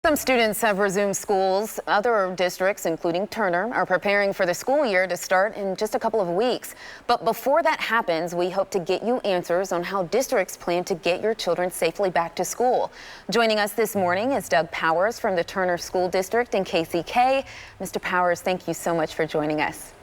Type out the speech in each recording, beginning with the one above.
Some students have resumed schools. Other districts, including Turner, are preparing for the school year to start in just a couple of weeks. But before that happens, we hope to get you answers on how districts plan to get your children safely back to school. Joining us this morning is Doug Powers from the Turner School District in KCK. Mr. Powers, thank you so much for joining us.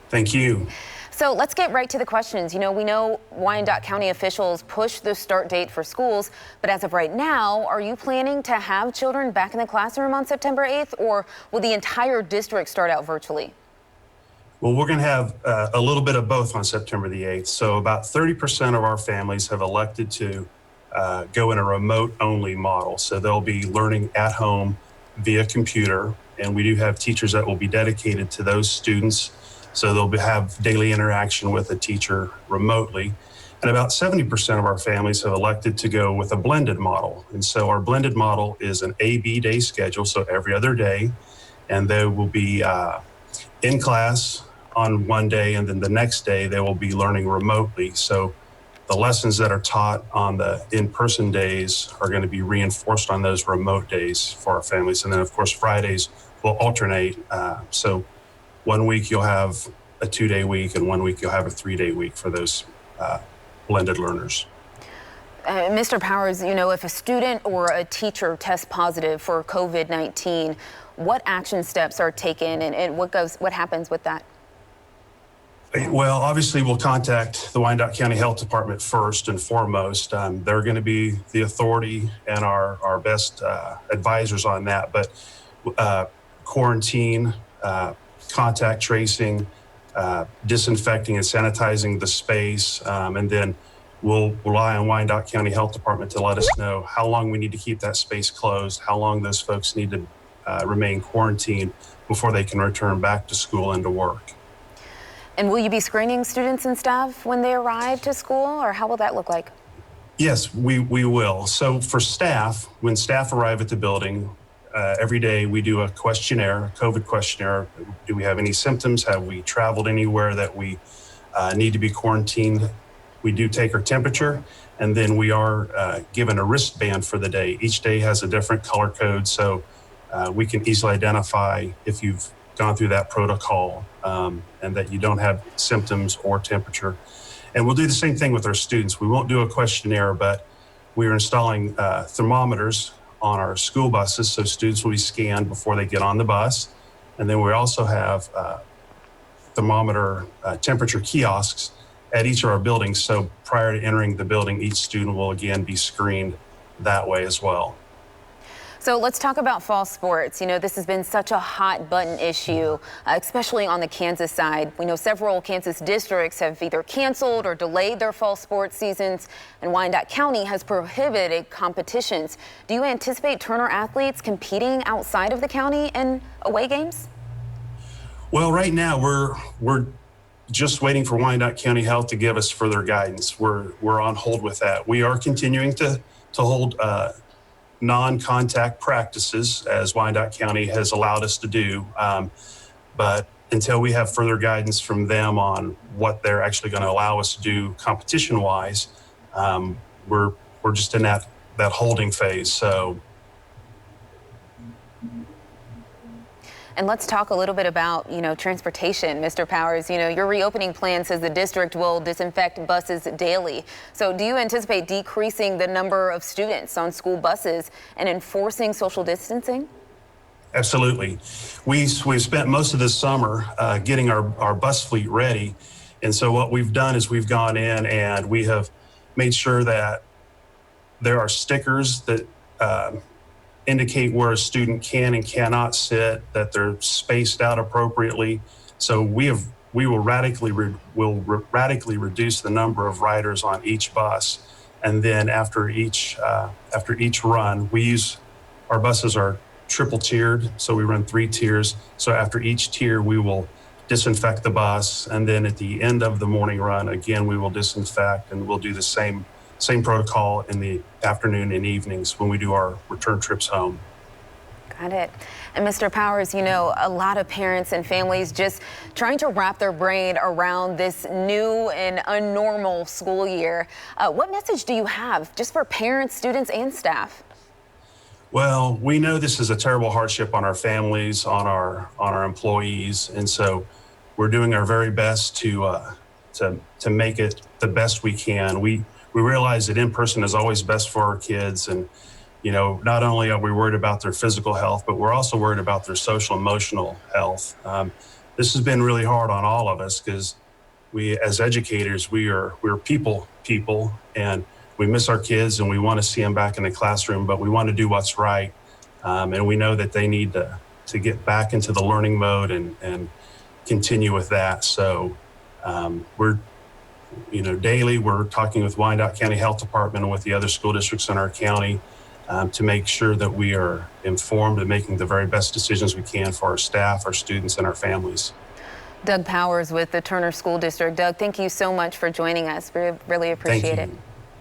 Thank you. So let's get right to the questions. We know Wyandotte County officials pushed the start date for schools, but as of right now, are you planning to have children back in the classroom on September 8th, or will the entire district start out virtually? Well, we're going to have a little bit of both on September the 8th. So about 30% of our families have elected to go in a remote-only model. So they'll be learning at home via computer, and we do have teachers that will be dedicated to those students. So they'll have daily interaction with a teacher remotely. And about 70% of our families have elected to go with a blended model. And so our blended model is an A-B day schedule, so every other day. And they will be in class on one day, and then the next day they will be learning remotely. So the lessons that are taught on the in-person days are going to be reinforced on those remote days for our families. And then, of course, Fridays will alternate. So 1 week you'll have a 2-day week, and 1 week you'll have a 3-day week for those blended learners. Mr. Powers, if a student or a teacher tests positive for COVID-19, what action steps are taken, and what happens with that? Well, obviously we'll contact the Wyandotte County Health Department first and foremost. They're going to be the authority and our best advisors on that, but quarantine, contact tracing, disinfecting and sanitizing the space, and then we'll rely on Wyandotte County Health Department to let us know how long we need to keep that space closed, how long those folks need to remain quarantined before they can return back to school and to work. And will you be screening students and staff when they arrive to school, or how will that look like? Yes, we will. So for staff, when staff arrive at the building, every day we do a questionnaire, a COVID questionnaire. Do we have any symptoms? Have we traveled anywhere that we need to be quarantined? We do take our temperature, and then we are given a wristband for the day. Each day has a different color code, so we can easily identify if you've gone through that protocol and that you don't have symptoms or temperature. And we'll do the same thing with our students. We won't do a questionnaire, but we are installing thermometers on our school buses, so students will be scanned before they get on the bus. And then we also have thermometer temperature kiosks at each of our buildings, so prior to entering the building, each student will again be screened that way as well. So let's talk about fall sports. This has been such a hot button issue, especially on the Kansas side. We know several Kansas districts have either canceled or delayed their fall sports seasons, and Wyandotte County has prohibited competitions. Do you anticipate Turner athletes competing outside of the county in away games? Well, right now we're just waiting for Wyandotte County Health to give us further guidance. We're on hold with that. We are continuing to hold non-contact practices, as Wyandotte County has allowed us to do. But until we have further guidance from them on what they're actually going to allow us to do competition-wise, we're just in that holding phase. So. And let's talk a little bit about, transportation, Mr. Powers. Your reopening plan says the district will disinfect buses daily. So do you anticipate decreasing the number of students on school buses and enforcing social distancing? Absolutely. We've spent most of this summer getting our bus fleet ready. And so what we've done is we've gone in and we have made sure that there are stickers that indicate where a student can and cannot sit, that they're spaced out appropriately. So we will radically reduce the number of riders on each bus, and then after each run, our buses are triple tiered, so we run 3 tiers. So after each tier, we will disinfect the bus, and then at the end of the morning run, again we will disinfect, and we'll do the same protocol in the afternoon and evenings when we do our return trips home. Got it. And Mr. Powers, a lot of parents and families just trying to wrap their brain around this new and unnormal school year. What message do you have just for parents, students, and staff? Well, we know this is a terrible hardship on our families, on our employees, and so we're doing our very best to make it the best we can. We realize that in person is always best for our kids, and not only are we worried about their physical health, but we're also worried about their social emotional health. This has been really hard on all of us because we, as educators, we're people, and we miss our kids and we want to see them back in the classroom, but we want to do what's right. And we know that they need to get back into the learning mode and continue with that. So we're, daily we're talking with Wyandotte County Health Department and with the other school districts in our county to make sure that we are informed and making the very best decisions we can for our staff, our students, and our families. Doug Powers with the Turner School District. Doug, thank you so much for joining us. We really appreciate it. Thank you.